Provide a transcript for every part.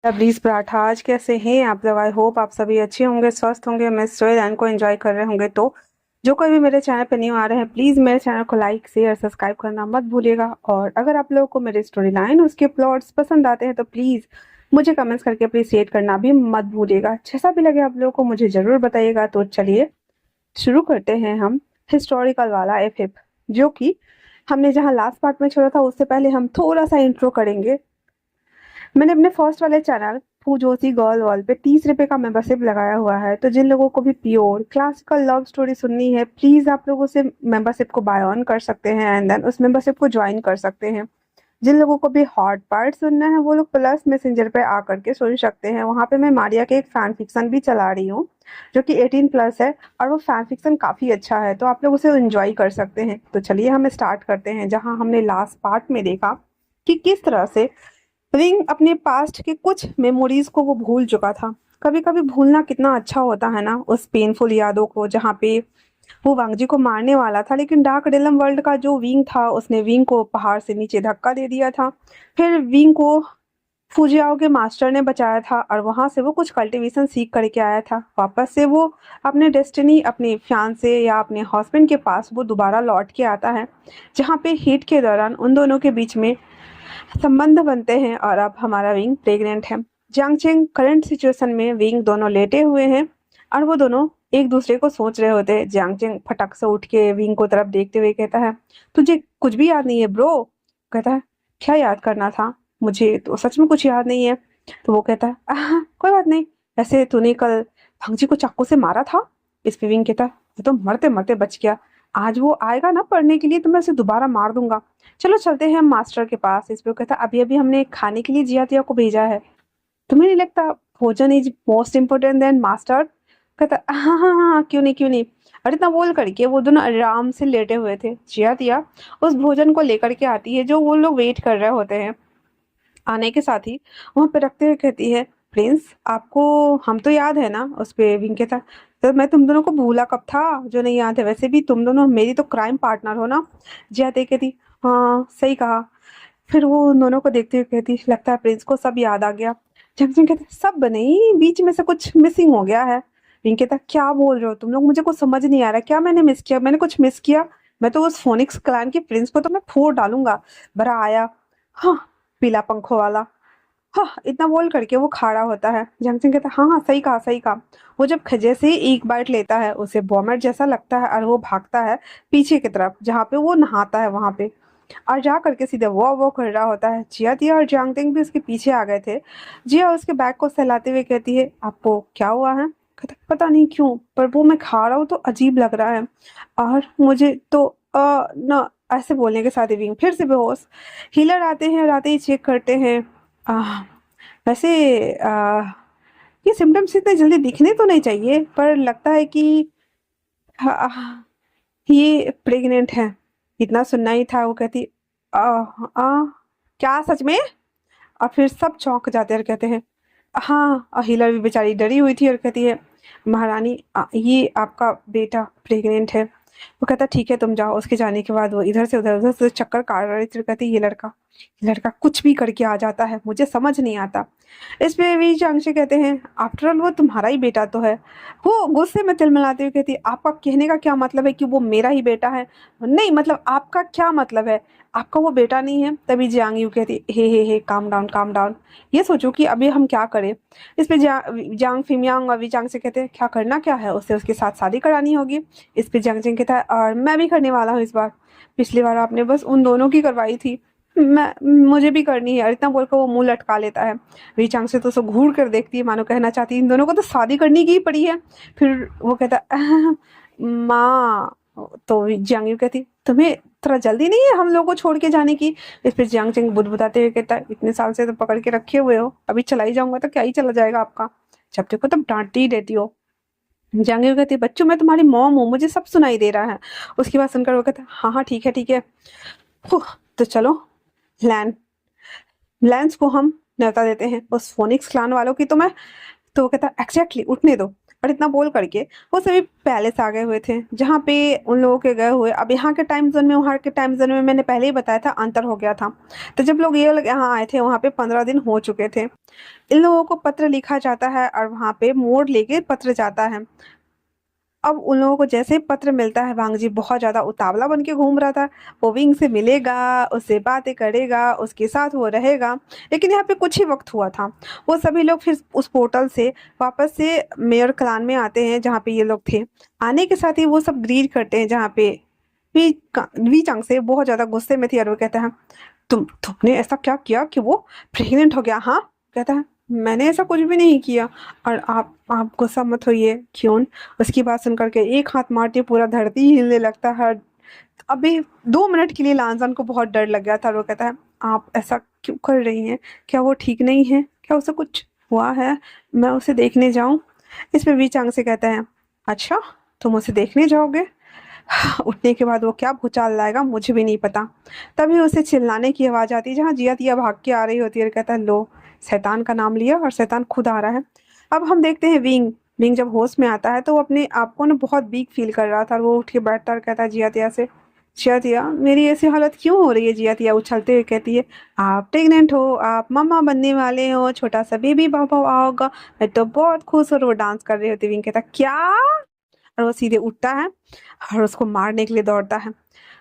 Tabriz paratha. आज कैसे हैं आप लोग? आई होप आप सभी अच्छे होंगे, स्वस्थ होंगे, मैं स्टोरी लाइन को एंजॉय कर रहे होंगे। तो जो कोई भी मेरे चैनल पे न्यू आ रहे हैं, प्लीज़ मेरे चैनल को लाइक शेयर सब्सक्राइब करना मत भूलिएगा। और अगर आप लोगों को मेरी स्टोरी लाइन उसके प्लॉट्स पसंद आते हैं तो प्लीज़ मुझे कमेंट्स करके अप्रिशिएट करना भी मत भूलिएगा। जैसा भी लगे आप लोगों को मुझे ज़रूर बताइएगा। तो चलिए शुरू करते हैं हम हिस्टोरिकल वाला एफिप, जो कि हमने जहाँ लास्ट पार्ट में छोड़ा था उससे पहले हम थोड़ा सा इंट्रो करेंगे। मैंने अपने फर्स्ट वाले चैनल फूजोसी गर्ल वर्ल्ड पे 30 रुपए का मेंबरशिप लगाया हुआ है। तो जिन लोगों को भी प्योर क्लासिकल लव स्टोरी सुननी है, प्लीज आप लोगों से मेंबरशिप को बाय ऑन कर सकते हैं एंड देन उस मेंबरशिप को ज्वाइन कर सकते हैं। जिन लोगों को भी हॉट पार्ट सुनना है वो लोग प्लस मैसेंजर पे आ करके सुन सकते हैं। वहाँ पे मैं मारिया के एक फैन फिक्शन भी चला रही हूँ जो कि 18+ है, और वो फैन फिक्शन काफी अच्छा है, तो आप लोग उसे एंजॉय कर सकते हैं। तो चलिए हम स्टार्ट करते हैं जहाँ हमने लास्ट पार्ट में देखा कि किस तरह से रिंग अपने पास्ट के कुछ मेमोरीज को वो भूल चुका था। कभी कभी भूलना कितना अच्छा होता है ना, उस पेनफुल यादों को, जहाँ पे वो वांगजी को मारने वाला था लेकिन डार्क रिलम वर्ल्ड का जो विंग था उसने विंग को पहाड़ से नीचे धक्का दे दिया था। फिर विंग को फुजियाओ के मास्टर ने बचाया था और वहां से वो कुछ कल्टीवेशन सीख करके आया था। वापस से वो अपने डेस्टिनी, अपने फियांसे या अपने हस्बैंड के पास वो दोबारा लौट के आता है, जहाँ पे हीट के दौरान उन दोनों के बीच में संबंध बनते हैं और अब हमारा विंग प्रेग्नेंट है। जांगचेंग करंट सिचुएशन में विंग दोनों लेटे हुए हैं और वो दोनों एक दूसरे को सोच रहे होते हैं। जांगचेंग फटक से उठ के विंग को तरफ देखते हुए कहता है, तुझे कुछ भी याद नहीं है ब्रो? कहता है, क्या याद करना था? मुझे तो सच में कुछ याद नहीं है। तो वो कहता है, कोई बात नहीं, ऐसे तूने कल भांगजी को चाकू से मारा था?" इस पे विंग कहता है, वो तो मरते मरते बच गया, आज वो आएगा ना पढ़ने के लिए तो मैं उसे दोबारा मार दूंगा। चलो चलते हैं हम मास्टर के पास। इस पे वो कहता, अभी अभी हमने खाने के लिए जिया तिया को भेजा है, तुम्हें नहीं लगता भोजन is most important then master? कहता, हाँ हाँ हाँ, क्यों नहीं क्यों नहीं। और इतना बोल करके वो दोनों आराम से लेटे हुए थे। जिया तिया उस भोजन को लेकर के आती है जो वो लोग वेट कर रहे होते हैं। आने के साथ ही वहां पे रखते हुए कहती है, प्रिंस आपको हम तो याद है ना? उस पे विंग कहता, तो मैं तुम दोनों को भूला कब था जो नहीं याद है? वैसे भी तुम दोनों मेरी तो क्राइम पार्टनर हो ना। जिया कहती, हाँ सही कहा। फिर वो उन दोनों को देखते हुए कहती, लगता है प्रिंस को सब याद आ गया। जंगजंग कहते, सब नहीं, बीच में से कुछ मिसिंग हो गया है। रिंग कहता, क्या बोल रहे हो तुम लोग? मुझे कुछ समझ नहीं आ रहा, क्या मैंने मिस किया? मैंने कुछ मिस किया? मैं तो उस फोनिक्स क्लैन के प्रिंस को तो मैं फोड़ डालूंगा। बड़ा आया, हाँ, पीला पंखों वाला। हाँ, इतना बोल करके वो खड़ा होता है। जंगजंग कहता, हाँ हाँ सही कहा सही कहा। वो जब जैसे ही एक बाइट लेता है उसे वॉमिट जैसा लगता है और वो भागता है पीछे की तरफ जहाँ पे वो नहाता है वहां पे, और जा करके सीधे वो कर रहा होता है। जिया तिया और जांगटिंग भी उसके पीछे आ गए थे। जिया उसके बैग को सहलाते हुए कहती है, आपको क्या हुआ है? कहता, पता नहीं क्यों पर वो मैं खा रहा हूँ तो अजीब लग रहा है, और मुझे तो न ऐसे बोलने के साथ ही विंग फिर से बेहोश। हीलर आते हैं और आते ही चेक करते हैं। आह, वैसे ये सिम्टम्स इतने जल्दी दिखने तो नहीं चाहिए, पर लगता है कि ये प्रेग्नेंट है। इतना सुनना ही था। वो कहती, आ, आ, क्या सच में? और फिर सब चौंक जाते हैं और कहते हैं, हाँ। और हीलर भी बेचारी डरी हुई थी और कहती है, महारानी ये आपका बेटा प्रेग्नेंट है। वो कहता, ठीक है तुम जाओ। उसके जाने के बाद वो उधर से चक्कर काट रही थी। कहती, ये लड़का कुछ भी करके आ जाता है, मुझे समझ नहीं आता। इस पे भी चांगशी कहते हैं, आफ्टर ऑल वो तुम्हारा ही बेटा तो है। वो गुस्से में तिलमिलाते हुए कहती, आपका कहने का क्या मतलब है कि वो मेरा ही बेटा है? नहीं मतलब आपका क्या मतलब है? आपका वो बेटा नहीं है? तभी जियांग यू कहती, हे काम डाउन काम डाउन। ये सोचो कि अभी हम क्या करें। इस पे जांग फिमियांग और विचांग से कहते हैं, क्या करना क्या है? उससे उसके साथ शादी करानी होगी। इस पे जांग जिंग कहता है, और मैं भी करने वाला हूँ इस बार। पिछली बार आपने बस उन दोनों की करवाई थी, मैं मुझे भी करनी है। और इतना बोलकर वो मुंह लटका लेता है। विचांग से तो सब घूर कर देखती है, मानो कहना चाहती है, इन दोनों को तो शादी करनी की ही पड़ी है। फिर वो कहता है, माँ। तो जियांग यू कहती, तुम्हें थोड़ा जल्दी नहीं है हम लोगों को छोड़ के जाने की? इस पर जियांग चिंग बुदबुदाते हुए कहता है, इतने साल से तो पकड़ के रखे हुए हो, अभी चला ही जाऊंगा तो क्या ही चला जाएगा आपका? जब देखो तब डांटती ही रहती हो। जहांगीर कहती है, बच्चों मैं तुम्हारी मॉम हूँ, मुझे सब सुनाई दे रहा है। उसकी बात सुनकर वो कहता है, हाँ हाँ ठीक है ठीक है। फुह, तो चलो लैंड लैंस को हम न्योता देते हैं उस फोनिक्स क्लान वालों की। तो मैं तो वो कहता है, एग्जैक्टली उठने दो। और इतना बोल करके वो सभी पैलेस आ गए हुए थे, जहाँ पे उन लोगों के गए हुए, अब यहाँ के टाइम जोन में वहाँ के टाइम जोन में मैंने पहले ही बताया था अंतर हो गया था। तो जब लोग ये लोग यहाँ आए थे वहाँ पे 15 दिन हो चुके थे। इन लोगों को पत्र लिखा जाता है और वहाँ पे मोड़ लेके पत्र जाता है। अब उन लोगों को जैसे ही पत्र मिलता है, वांग जी बहुत ज्यादा उतावला बन के घूम रहा था। वो विंग से मिलेगा, उससे बातें करेगा, उसके साथ वो रहेगा। लेकिन यहाँ पे कुछ ही वक्त हुआ था, वो सभी लोग फिर उस पोर्टल से वापस से मेयर क्लान में आते हैं जहाँ पे ये लोग थे। आने के साथ ही वो सब ग्रीड करते हैं, जहाँ पे वी चंग से बहुत ज्यादा गुस्से में थी और वो कहता है, तुमने ऐसा क्या किया कि वो प्रेग्नेंट हो गया? हाँ, कहता है मैंने ऐसा कुछ भी नहीं किया। और आप गुस्सा मत होइए, क्यों? उसकी बात सुन करके एक हाथ मारते पूरा धरती ही हिलने लगता है। अभी 2 मिनट के लिए लांजान को बहुत डर लग गया था और वो कहता है, आप ऐसा क्यों कर रही हैं? क्या वो ठीक नहीं है? क्या उसे कुछ हुआ है? मैं उसे देखने जाऊं? इस पे वी चांग से कहता है, अच्छा तुम उसे देखने जाओगे? उठने के बाद वो क्या भूचाल लाएगा मुझे भी नहीं पता। तभी उसे चिल्लाने की आवाज आती है, जहाँ जिया तिया भाग के आ रही होती है और कहता है, लो शैतान का नाम लिया और शैतान खुद आ रहा है। अब हम देखते हैं विंग। विंग जब होश में आता है तो वो अपने आप को ना बहुत वीक फील कर रहा था, और वो उठ के बैठता और कहता है जिया तिया से, जिया तिया मेरी ऐसी हालत क्यों हो रही है? जिया तिया उछलते हुए कहती है, आप प्रेग्नेंट हो, आप मम्मा बनने वाले हो, छोटा सा बेबी बाबा आओगा, मैं तो बहुत खुश। और वो डांस कर रही होती। विंग कहता क्या? और वो सीधे उठता है और उसको मारने के लिए दौड़ता है।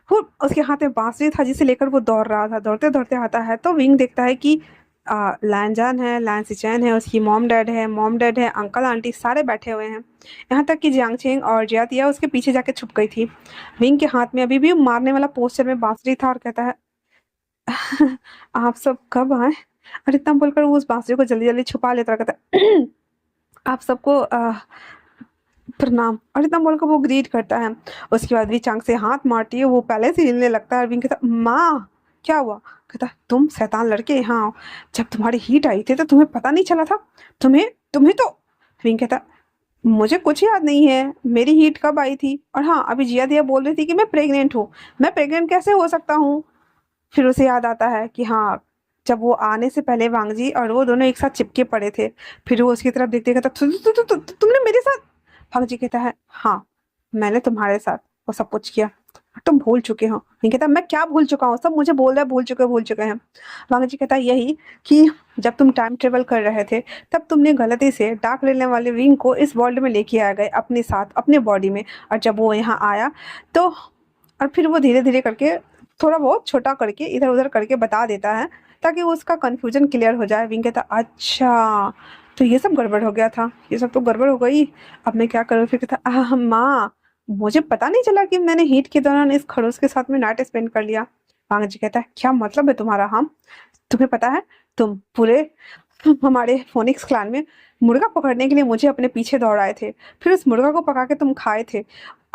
वो उसके हाथ में बांसुरी था जिसे लेकर वो दौड़ रहा था। दौड़ते दौड़ते आता है तो विंग देखता है कि लैनजान है, लैन सिचैन है, उसकी मॉम डैड है, अंकल आंटी सारे बैठे हुए हैं। यहाँ तक कि जियांगचेंग और जियातिया उसके पीछे जाके छुप गई थी। विंग के हाथ में अभी भी मारने वाला पोस्टर में बांसुरी था और कहता है, आप सब कब आए? और इतना बोलकर वो उस बांसुरी को जल्दी जल्दी छुपा लेता और कहता है, आप सबको प्रणाम। और इतना बोलकर वो ग्रीट करता है। उसके बाद भी चांग से हाथ मारती है, वो पहले से हिलने लगता है। अरविंद कहता, माँ क्या हुआ? कहता, तुम शैतान लड़के यहाँ आओ। जब तुम्हारी हीट आई थी तो तुम्हें पता नहीं चला था? तुम्हें तुम्हें तो। अरविंद कहता, मुझे कुछ याद नहीं है, मेरी हीट कब आई थी? और हाँ, अभी जिया दिया बोल रही थी कि मैं प्रेग्नेंट हूँ। मैं प्रेग्नेंट कैसे हो सकता हूँ? फिर उसे याद आता है कि हाँ, जब वो आने से पहले वांगजी और वो दोनों एक साथ चिपके पड़े थे। फिर वो उसकी तरफ देखते कहता, तुमने मेरे साथ? वांगजी कहता है, हाँ मैंने तुम्हारे साथ वो सब कुछ किया, तुम भूल चुके हो। नहीं कहता, मैं क्या भूल चुका हूँ? सब मुझे बोल रहा है भूल चुके हैं। वांगजी कहता है, यही कि जब तुम टाइम ट्रेवल कर रहे थे तब तुमने गलती से डार्क लेने वाले विंग को इस वर्ल्ड में लेके आ गए अपने साथ, अपने बॉडी में। और जब वो यहाँ आया तो, और फिर वो धीरे धीरे करके थोड़ा बहुत छोटा करके इधर उधर करके बता देता है ताकि उसका कंफ्यूजन क्लियर हो जाए। विंग कहता, अच्छा तो ये सब गड़बड़ हो गया था, ये सब तो गड़बड़ हो गई, अब मैं क्या करूँ? फिर कहता, माँ मुझे पता नहीं चला कि मैंने हीट के दौरान इस खड़ूस के साथ में नाइट स्पेंड कर लिया। वांग जी कहता है, क्या मतलब है तुम्हारा? हम, तुम्हें पता है तुम पूरे हमारे फोनिक्स क्लान में मुर्गा पकड़ने के लिए मुझे अपने पीछे दौड़ाए थे, फिर उस मुर्गा को पका के तुम खाए थे,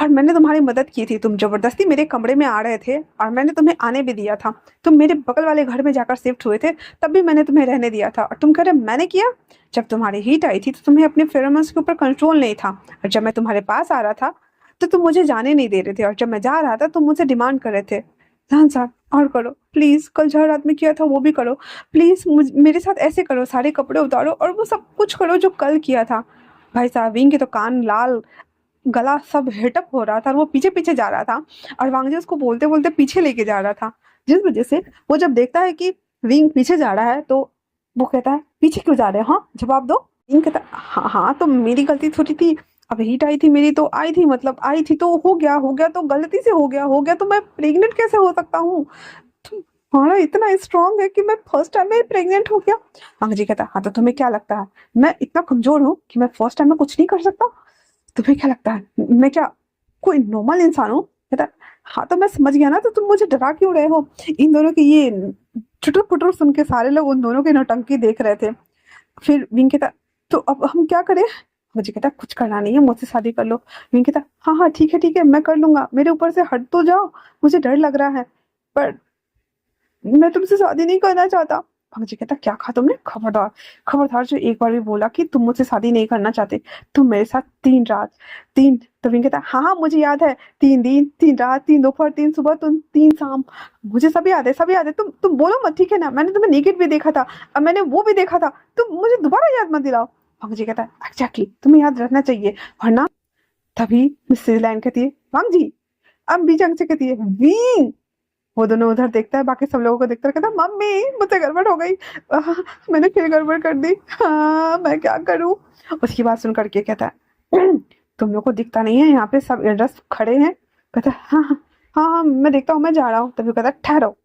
और मैंने तुम्हारी मदद की थी। तुम जबरदस्ती मेरे कमरे में आ रहे थे और मैंने तुम्हें आने भी दिया था। तुम मेरे बगल वाले घर में जाकर शिफ्ट हुए थे, तब भी मैंने तुम्हें रहने दिया था, और तुम कह रहे मैंने किया? जब तुम्हारी हीट आई थी तो तुम्हें अपने फेरोमोन्स के ऊपर कंट्रोल नहीं था, और जब मैं तुम्हारे पास आ रहा था तो तुम मुझे जाने नहीं दे रहे थे, और जब मैं जा रहा था तुम मुझसे डिमांड कर रहे थे, जान साहब और करो प्लीज, कल जो रात में किया था वो भी करो प्लीज, मेरे साथ ऐसे करो, सारे कपड़े उतारो और वो सब कुछ करो जो कल किया था। भाई साहब विंग के तो कान लाल, गला सब हिटअप हो रहा था, और वो पीछे पीछे जा रहा था, और वांगजी उसको बोलते बोलते पीछे लेके जा रहा था। जिस वजह से वो जब देखता है कि विंग पीछे जा रहा है तो वो कहता है, पीछे क्यों जा रहे हो? हाँ जवाब दो। विंग कहता, हाँ हाँ तो मेरी गलती थोड़ी थी, अब हीट आई थी मेरी तो आई थी, मतलब आई थी तो हो गया तो गलती से हो गया तो मैं प्रेग्नेंट कैसे हो सकता हूँ? तुम्हारा इतना स्ट्रांग है कि मैं फर्स्ट टाइम में प्रेग्नेंट हो गया। अंग्रेजी कहता, हाँ तो तुम्हें क्या लगता है मैं इतना कमजोर हूँ कि मैं फर्स्ट टाइम में कुछ नहीं कर सकता? तुम्हें क्या लगता है मैं क्या कोई नॉर्मल इंसान हूँ? कहता, हाँ तो मैं समझ गया ना, तो तुम मुझे डरा क्यों रहे हो? इन दोनों की ये चुटुर पुटुर सुन के सारे लोग उन दोनों की नौटंकी देख रहे थे। फिर विंग कहता, तो अब हम क्या करें? मुझे कहता, कुछ करना नहीं है, मुझसे शादी कर लो। विंग कहता, हाँ हाँ ठीक है मैं कर लूंगा, मेरे ऊपर से हट तो जाओ, मुझे डर लग रहा है, पर मैं तुमसे शादी नहीं करना चाहता। भंग कहता, क्या कहा तुमने? खबरदार, खबरदार जो एक बार भी बोला कि तुम मुझसे शादी नहीं करना चाहते, तुम मेरे साथ 3 रात, तीन, तो विंग कहता, हाँ हाँ मुझे याद है, 3 दिन 3 रात, 3 दोपहर 3 सुबह, तुम 3 शाम, मुझे सब याद है, सब याद है। तुम बोलो मत, ठीक है ना? मैंने तुम्हें नेकेड भी देखा था, अब मैंने वो भी देखा था, तुम मुझे दोबारा याद मत दिलाओ। वांग जी कहता है एग्जैक्टली, तुम्हें याद रखना चाहिए वरना। तभी मिसेस लाइन कहती है वांग जी। अब भी जंग से कहती है वी। वो दोनों उधर देखता है, बाकी सब लोगों को देखता है, कहता है मम्मी मुझसे गड़बड़ हो गई। आह, मैंने फिर गड़बड़ कर दी। हाँ मैं क्या करूं। उसकी बात सुन करके कहता है तुम लोग को दिखता नहीं है यहाँ पे सब एड्रेस खड़े हैं। कहता है हाँ हाँ हाँ हाँ, मैं देखता हूँ, मैं जा रहा हूँ। तभी कहता है ठहरो।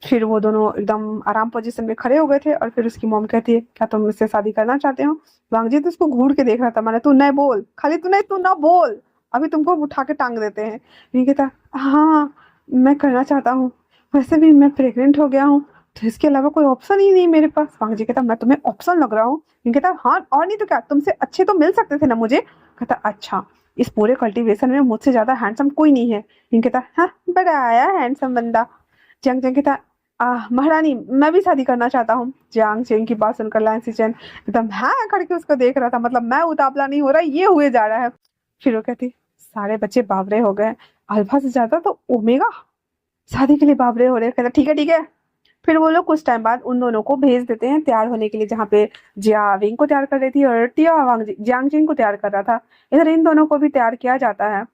फिर वो दोनों एकदम आराम पोजीशन में खड़े हो गए थे और फिर उसकी मॉम कहती है क्या तुम मुझसे शादी करना चाहते हो। वांग जी तो उसको घूर के देख रहा था, मैंने तू नहीं बोल, खाली तू नहीं, तू ना बोल, अभी तुमको उठा के टांग देते हैं। ये कहता हाँ मैं करना चाहता हूँ, वैसे भी मैं प्रेग्नेंट हो गया हूँ, तो इसके अलावा कोई ऑप्शन ही नहीं मेरे पास। वांग जी कहता मैं तुम्हें ऑप्शन लग रहा हूँ। ये कहता हाँ और नहीं तो क्या, तुमसे अच्छे तो मिल सकते थे ना मुझे। कहता अच्छा, इस पूरे कल्टीवेशन में मुझसे ज्यादा हैंडसम कोई नहीं है। ये कहता हाँ बड़ा आया हैंडसम बंदा। जंग जंग कहता महारानी मैं भी शादी करना चाहता हूँ। जियांग चेंग की बात सुनकर लैंसी चैन एकदम हाँ करके उसको देख रहा था, मतलब मैं उतावला नहीं हो रहा, ये हुए जा रहा है। फिर वो कहती सारे बच्चे बावरे हो गए, अल्फा से ज्यादा तो ओमेगा शादी के लिए बावरे हो रहे हैं। कहता ठीक है ठीक है। फिर वो लोग कुछ टाइम बाद उन दोनों को भेज देते हैं तैयार होने के लिए, जहाँ पे जिया विंग को तैयार कर रही थी और टिया वांग जियांग चिंग को तैयार कर रहा था। इधर इन दोनों को भी तैयार किया जाता है।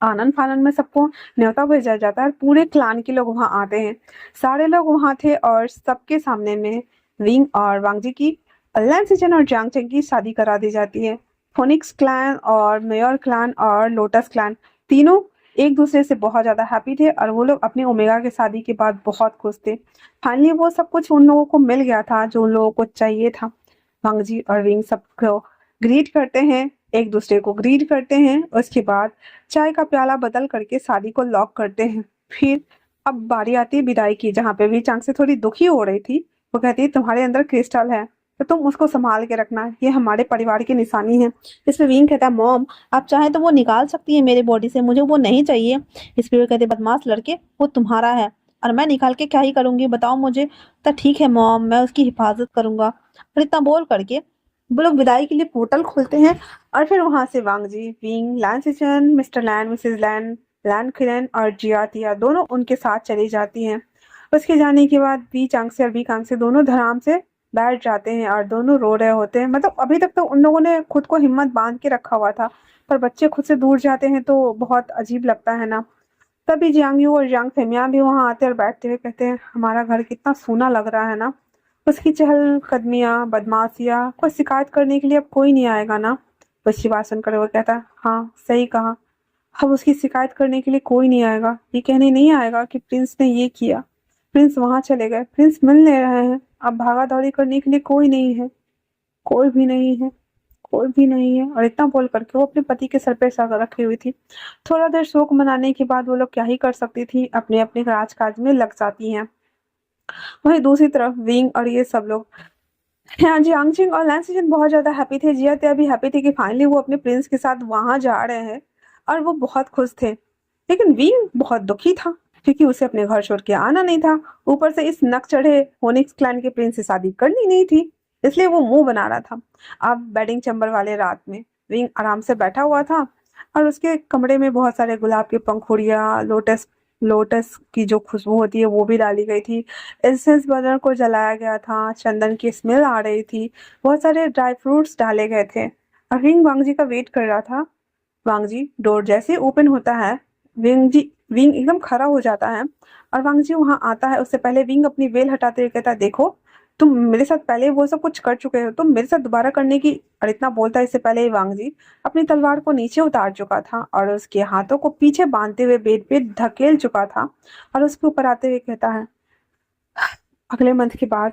आनंद फानंद में सबको न्योता भेजा जाता है, पूरे क्लान के लोग वहां आते हैं। सारे लोग वहां थे और सबके सामने में विंग और वांगजी की लैन सिचन और जियांग चेंग की शादी करा दी जाती है। फोनिक्स क्लैन और मेयर क्लैन और लोटस क्लैन तीनों एक दूसरे से बहुत ज्यादा हैप्पी थे और वो लोग अपने ओमेगा के शादी के बाद बहुत खुश थे। फाइनली वो सब कुछ उन लोगों को मिल गया था जो उन लोगों को चाहिए था। वांगजी और विंग सबको ग्रीट करते हैं, एक दूसरे को ग्रीट करते हैं। उसके बाद चाय का प्याला बदल करके शादी को लॉक करते हैं। फिर अब बारी आती है विदाई की, जहाँ पे भी चांग से थोड़ी दुखी हो रही थी। वो कहती है तुम्हारे अंदर क्रिस्टल है तो तुम उसको संभाल के रखना, ये हमारे परिवार की निशानी है। इस पे विंग कहता है मॉम आप चाहे तो वो निकाल सकती है मेरे बॉडी से, मुझे वो नहीं चाहिए। इस पे वो कहते बदमाश लड़के वो तुम्हारा है और मैं निकाल के क्या ही करूंगी बताओ मुझे। तो ठीक है मॉम मैं उसकी हिफाजत करूंगा। और इतना बोल करके वो लोग विदाई के लिए पोर्टल खोलते हैं और फिर वहां से वांगजी विंग लैन सिचन मिस्टर लैन मिसेस लैन लैन खिलन और जियातिया दोनों उनके साथ चली जाती हैं। उसके जाने के बाद बी चांग से और बी कांग से दोनों धराम से बैठ जाते हैं और दोनों रो रहे होते हैं। मतलब अभी तक तो उन लोगों ने खुद को हिम्मत बांध के रखा हुआ था, पर बच्चे खुद से दूर जाते हैं तो बहुत अजीब लगता है ना। तभी जियांग यू और जियांग फेमिया भी वहां आते और बैठते हुए कहते हैं हमारा घर कितना सूना लग रहा है ना। उसकी चहलकदमियाँ बदमाशियाँ कोई शिकायत करने के लिए अब कोई नहीं आएगा ना। उसकी बात सुनकर वो कहता है हाँ सही कहा, अब उसकी शिकायत करने के लिए कोई नहीं आएगा, ये कहने नहीं आएगा कि प्रिंस ने ये किया, प्रिंस वहां चले गए, प्रिंस मिल ले रहे हैं, अब भागा दौड़ी करने के लिए कोई नहीं है, कोई भी नहीं है, कोई भी नहीं है। और इतना बोल करके वो अपने पति के सर पे सर रखी हुई थी। थोड़ा देर शोक मनाने के बाद वो लोग क्या ही कर सकती थी, अपने अपने राजकाज में लग जाती हैं। वहीं दूसरी तरफ विंग और ये सब लोग, हाँ जियांगचिंग और लैंसिजन बहुत ज्यादा हैप्पी थे। जिया त्या भी हैप्पी थे कि फाइनली वो अपने प्रिंस के साथ वहां जा रहे हैं और वो बहुत खुश थे। लेकिन विंग बहुत दुखी था क्योंकि उसे अपने घर छोड़ के आना नहीं था, ऊपर से इस नक चढ़े फोनिक्स क्लैन के प्रिंस से शादी करनी नहीं थी, इसलिए वो मुंह बना रहा था। अब बेडिंग चैम्बर वाले रात में विंग आराम से बैठा हुआ था और उसके कमरे में बहुत सारे गुलाब की पंखुड़ियां, लोटस लोटस की जो खुशबू होती है वो भी डाली गई थी। इंसेंस बर्नर को जलाया गया था, चंदन की स्मेल आ रही थी, बहुत सारे ड्राई फ्रूट्स डाले गए थे। और विंग वांगजी का वेट कर रहा था। वांगजी डोर जैसे ओपन होता है, विंग एकदम खड़ा हो जाता है और वांगजी वहां आता है। उससे पहले विंग अपनी वेल हटाते हुए कहता है देखो तुम मेरे साथ पहले वो सब कुछ कर चुके हो, तुम मेरे साथ दोबारा करने की। और इतना बोलता है इससे पहले ही वांगजी अपनी तलवार को नीचे उतार चुका था और उसके हाथों को पीछे बांधते हुए बेड पे धकेल चुका था और उसके ऊपर आते हुए कहता है अगले मंथ के बाद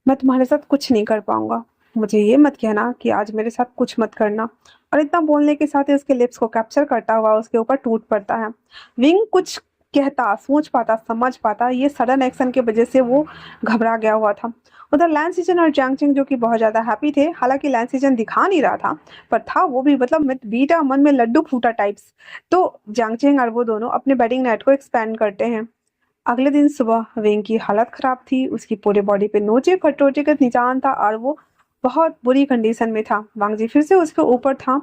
मैं तुम्हारे साथ कुछ नहीं कर पाऊंगा, मुझे ये मत कहना कि आज मेरे साथ कुछ मत करना। और इतना बोलने के साथ ही उसके लिप्स को कैप्चर करता हुआ उसके ऊपर टूट पड़ता है। विंग कुछ कहता, सोच पाता, समझ पाता, ये सडन एक्शन की वजह से वो घबरा गया हुआ था। उधर लैंसिजन और जैंगचिंग जो कि बहुत ज्यादा हैप्पी थे, हालांकि लैंसिजन दिखा नहीं रहा था पर था वो भी, मतलब बीटा मन में लड्डू फूटा टाइप्स। तो जैंगचिंग और वो दोनों अपने बेडिंग नेट को एक्सपेंड करते हैं। अगले दिन सुबह विंग की हालत खराब थी, उसकी पूरे बॉडी पे नोचे खटोचे का निशान था और वो बहुत बुरी कंडीशन में था। वांगजी फिर से उसके ऊपर था।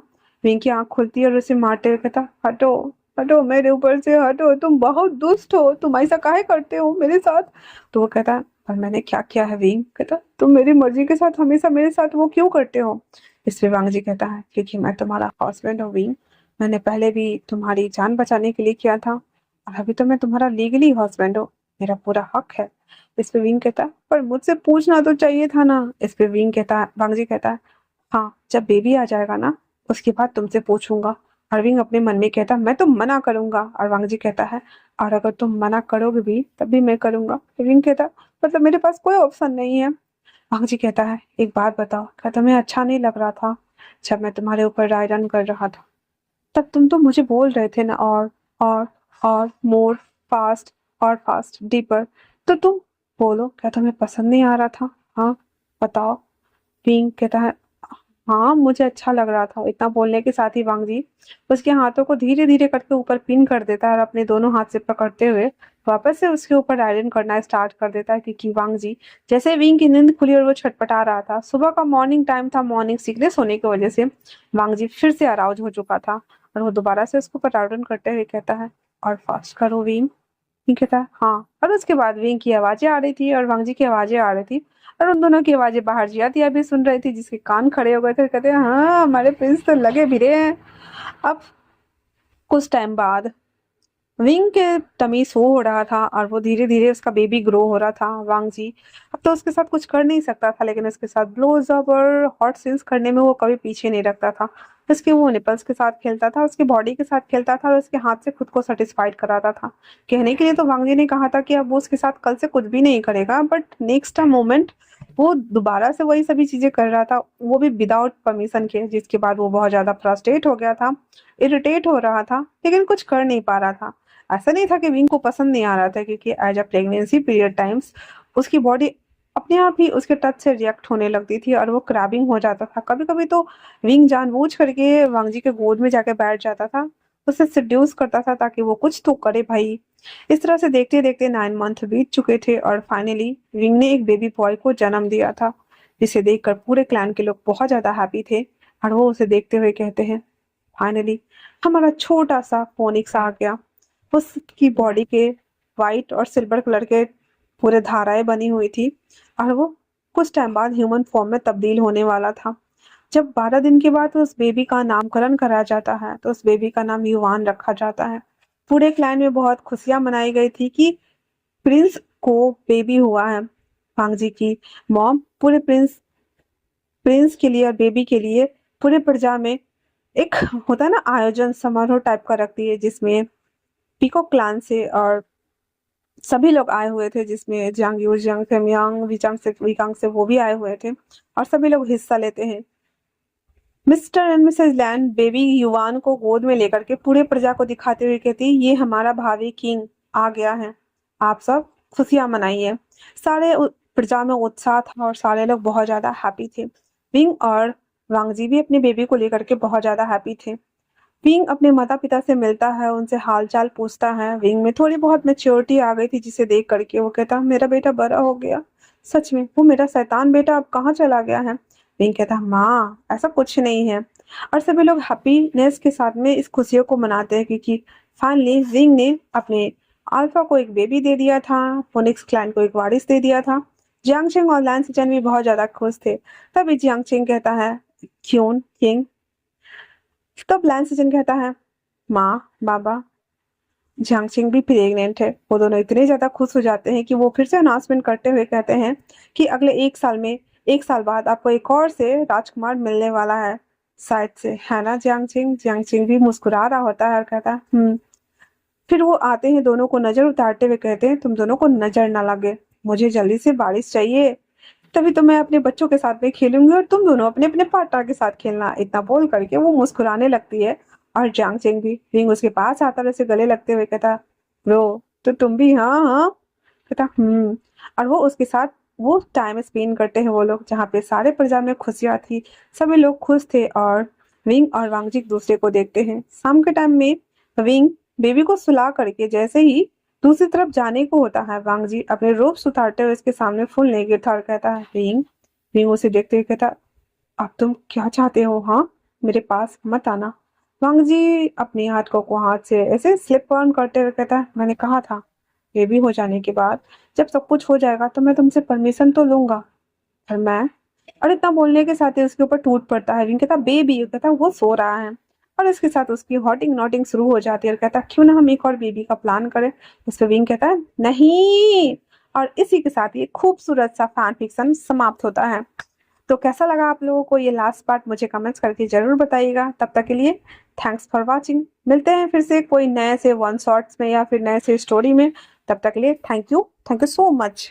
विंग की आंख खुलती है और उसे मारते हुए कहता हटो हटो मेरे ऊपर से, हटो, तुम बहुत दुष्ट हो, तुम ऐसा काहे करते हो मेरे साथ। तो वो कहता है पर मैंने क्या किया है विंग। कहता तुम मेरी मर्जी के साथ हमेशा मेरे साथ वो क्यों करते हो। इस पे वांग जी कहता है क्योंकि मैं तुम्हारा हस्बैंड हूँ विंग, मैंने पहले भी तुम्हारी जान बचाने के लिए किया था और अभी तो मैं तुम्हारा लीगली हस्बैंड हूँ, मेरा पूरा हक है। इस पे विंग कहता है पर मुझसे पूछना तो चाहिए था ना। इस पे विंग कहता है, वांग जी कहता है हाँ जब बेबी आ जाएगा ना उसके बाद तुमसे पूछूंगा। अरविंद अपने मन में कहता मैं तो मना करूंगा, और वांग जी कहता है और अगर तुम मना करोगे भी तब भी मैं करूंगा। अरविंद कहता मतलब मेरे पास कोई ऑप्शन नहीं है। वांग जी कहता है एक बात बताओ, क्या तुम्हें अच्छा नहीं लग रहा था जब मैं तुम्हारे ऊपर ड्राई रन कर रहा था, तब तुम तो मुझे बोल रहे थे ना और और मोर फास्ट और फास्ट डीपर, तो तुम बोलो क्या तुम्हें पसंद नहीं आ रहा था। हाँ बताओ। पिंक कहता है हाँ मुझे अच्छा लग रहा था। इतना बोलने के साथ ही वांग जी उसके हाथों को धीरे धीरे करके ऊपर पिन कर देता है और अपने दोनों हाथ से पकड़ते हुए वापस से उसके ऊपर आयरन करना स्टार्ट कर देता है, क्योंकि वांग जी जैसे विंग की नींद खुली और वो छटपटा रहा था, सुबह का मॉर्निंग टाइम था, मॉर्निंग सिकनेस होने की वजह से वांग जी फिर से अराउज हो चुका था और वो दोबारा से उसको ऊपर आयरन करते हुए कहता है और फास्ट करो विंग। ठीक कहता है हाँ। और उसके बाद विंग की आवाजें आ रही थी और वांग जी की आवाजें आ रही थी और उन दोनों की आवाजें बाहर जिया दिया भी सुन रही थी, जिसके कान खड़े हो गए थे। कहते हैं हाँ हमारे प्रिंस तो लगे भी रहे हैं। अब कुछ टाइम बाद विंग के टमी सो हो रहा था और वो धीरे धीरे उसका बेबी ग्रो हो रहा था। वांग जी अब तो उसके साथ कुछ कर नहीं सकता था, लेकिन उसके साथ ब्लोजअप और हॉट सीन्स करने में वो कभी पीछे नहीं रखता था। उसके वो निपल्स के साथ खेलता था, उसकी बॉडी के साथ खेलता था और उसके हाथ से खुद को सेटिस्फाइड कराता था। कहने के लिए तो वांग जी ने कहा था कि अब वो उसके साथ कल से कुछ भी नहीं करेगा, बट नेक्स्ट मोमेंट वो दोबारा से वही सभी चीजें कर रहा था, वो भी विदाउट परमिशन के, जिसके बाद वो बहुत ज्यादा फ्रस्ट्रेट हो गया था, इरिटेट हो रहा था, लेकिन कुछ कर नहीं पा रहा था। ऐसा नहीं था कि विंग को पसंद नहीं आ रहा था, क्योंकि as a pregnancy period times उसकी बॉडी अपने आप ही उसके टच से रिएक्ट होने लगती थी और वो क्रैबिंग हो जाता था। कभी कभी तो विंग जानबूझ करके वांग जी के गोद में जाके बैठ जाता था, उसे सिड्यूस करता था ताकि वो कुछ तो करे भाई। इस तरह से देखते देखते 9 मंथ बीत चुके थे और फाइनली विंग ने एक बेबी बॉय को जन्म दिया था, जिसे देखकर पूरे क्लैन के लोग बहुत ज्यादा हैप्पी थे। और वो उसे देखते हुए कहते हैं फाइनली हमारा छोटा सा फोनिक्स आ गया। उसकी बॉडी के वाइट और सिल्वर कलर के पूरे धाराएं बनी हुई थी और वो कुछ टाइम बाद ह्यूमन फॉर्म में तब्दील होने वाला था। जब 12 दिन के बाद उस बेबी का नामकरण करा जाता है तो उस बेबी का नाम युवान रखा जाता है। पूरे क्लैन में बहुत खुशियां मनाई गई थी कि प्रिंस को बेबी हुआ है। वांग जी की मॉम पूरे प्रिंस प्रिंस के लिए और बेबी के लिए पूरे प्रजा में एक होता है ना आयोजन समारोह टाइप का रखती है, जिसमें पीकॉक क्लान से और सभी लोग आए हुए थे, जिसमें जियांग यू, जियांग फेमियांग, विकांग से वो भी आए हुए थे और सभी लोग हिस्सा लेते हैं। Mister and Mrs land baby युवान को गोद में लेकर के पूरे प्रजा को दिखाते हुए कहती ये हमारा भावी किंग आ गया है, आप सब खुशियां मनाइए। प्रजा में उत्साह था और सारे लोग बहुत ज्यादा हैप्पी थे। विंग और वांग जी भी अपने बेबी को लेकर के बहुत ज्यादा हैप्पी थे। विंग अपने माता पिता से मिलता है, उनसे हालचाल पूछता है। विंग में थोड़ी बहुत मैच्योरिटी आ गई थी, जिसे देख करके वो कहता मेरा बेटा बड़ा हो गया, सच में वो मेरा शैतान बेटा अब कहाँ चला गया है। विंग कहता माँ ऐसा कुछ नहीं है। और सभी लोग हैप्पीनेस के साथ में इस खुशियों को मनाते हैं, क्योंकि फाइनली विंग ने अपने अल्फा को एक बेबी दे दिया था, फोनिक्स क्लैन को एक वारिस दे दिया था। जियांगचेंग और लैन सिचन भी बहुत ज्यादा खुश थे। तभी जियांगचेंग कहता है क्यों किंग। तब लैन सिचन कहता है माँ बाबा झांगचिंग भी प्रेग्नेंट है। वो दोनों इतने ज्यादा खुश हो जाते हैं कि वो फिर से अनाउंसमेंट करते हुए कहते हैं कि अगले 1 साल में 1 साल बाद आपको एक और से राजकुमार मिलने वाला है, शायद से, है ना जियांगचिंग। जियांगचिंग भी मुस्कुरा रहा होता है और कहता है फिर वो आते हैं, दोनों को नजर उतारते हुए कहते हैं तुम दोनों को नजर ना लगे, मुझे जल्दी से बारिश चाहिए, तभी तो मैं अपने बच्चों के साथ में खेलूंगी और तुम दोनों अपने अपने पार्टनर के साथ खेलना। इतना बोल करके वो मुस्कुराने लगती है और जांग चेंग भी रिंग उसके पास आता है, उसे गले लगते हुए कहता ब्रो तो तुम भी, हाँ हाँ। कहता और वो उसके साथ वो टाइम स्पेंड करते हैं वो लोग, जहाँ पे सारे प्रजा में खुशियां थी, सभी लोग खुश थे और विंग और वांगजी एक दूसरे को देखते हैं। शाम के टाइम में विंग बेबी को सुला करके जैसे ही दूसरी तरफ जाने को होता है, वांग जी अपने रोब्स उतारते हुए इसके सामने फुल नहीं गिरता और कहता है रिंग। रिंग उसे देखते हुए कहता अब तुम क्या चाहते हो, हाँ मेरे पास मत आना, वांग जी अपनी हाथ को हाथ से ऐसे स्लिप ऑन करते हुए कहता है, मैंने कहा था बेबी हो जाने के बाद जब सब कुछ हो जाएगा तो मैं तुमसे परमिशन तो लूंगा। और मैं, और इतना बोलने के साथ ही उसके ऊपर टूट पड़ता है। विंग कहता बेबी, कहता वो सो रहा है। और इसके साथ उसकी हॉटिंग नॉटिंग शुरू हो जाती है और कहता क्यों ना हम एक और बेबी का प्लान करें। इस पे विंग कहता है नहीं। और इसी के साथ ये खूबसूरत सा फैन फिक्शन समाप्त होता है। तो कैसा लगा आप लोगों को ये लास्ट पार्ट, मुझे कमेंट्स करके जरूर बताइएगा। तब तक के लिए थैंक्स फॉर वॉचिंग। मिलते हैं फिर से कोई नए से वन शॉट्स में या फिर नए से स्टोरी में। तब तक के लिए थैंक यू सो मच।